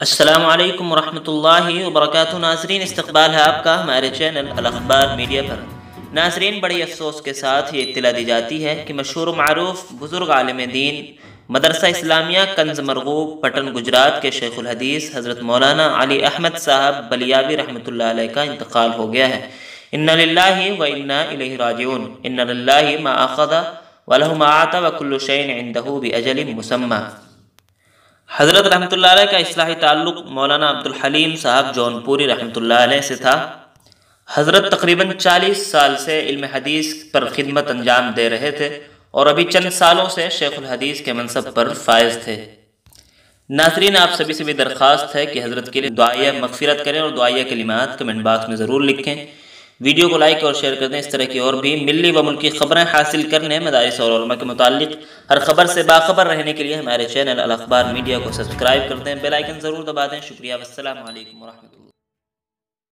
السلام علیکم ورحمۃ اللہ وبرکاتہ۔ ناظرین، استقبال ہے آپ کا ہمارے چینل الاخبار میڈیا پر۔ ناظرین، بڑی افسوس کے ساتھ یہ اطلاع دی جاتی ہے کہ مشہور و معروف بزرگ عالم دین مدرسہ اسلامیہ کنز مرغوب پٹن گجرات کے شیخ الحدیث حضرت مولانا علی احمد صاحب بلیاوی رحمۃ اللہ علیہ کا انتقال ہو گیا ہے۔ انا للہ و انا الیہ راجعون۔ ان للہ ما اخذ وله ما اعطى وكل شيء عنده باجل مسمى۔ حضرت رحمۃ اللہ علیہ کا اصلاحی تعلق مولانا عبدالحلیم صاحب جون پوری رحمۃ اللہ علیہ سے تھا۔ حضرت تقریباً 40 سال سے علم حدیث پر خدمت انجام دے رہے تھے اور ابھی چند سالوں سے شیخ الحدیث کے منصب پر فائز تھے۔ ناظرین، آپ سبھی سے بھی درخواست ہے کہ حضرت کے لیے دعائیہ مغفرت کریں اور دعائیہ کلمات کمنٹ باکس میں ضرور لکھیں۔ ویڈیو کو لائک اور شیئر کر دیں۔ اس طرح کی اور بھی ملی و ملکی خبریں حاصل کرنے، مدارس اور علماء کے متعلق ہر خبر سے باخبر رہنے کے لیے ہمارے چینل الاخبار میڈیا کو سبسکرائب کر دیں، بیل آئیکن ضرور دبا دیں۔ شکریہ، والسلام علیکم ورحمۃ اللہ۔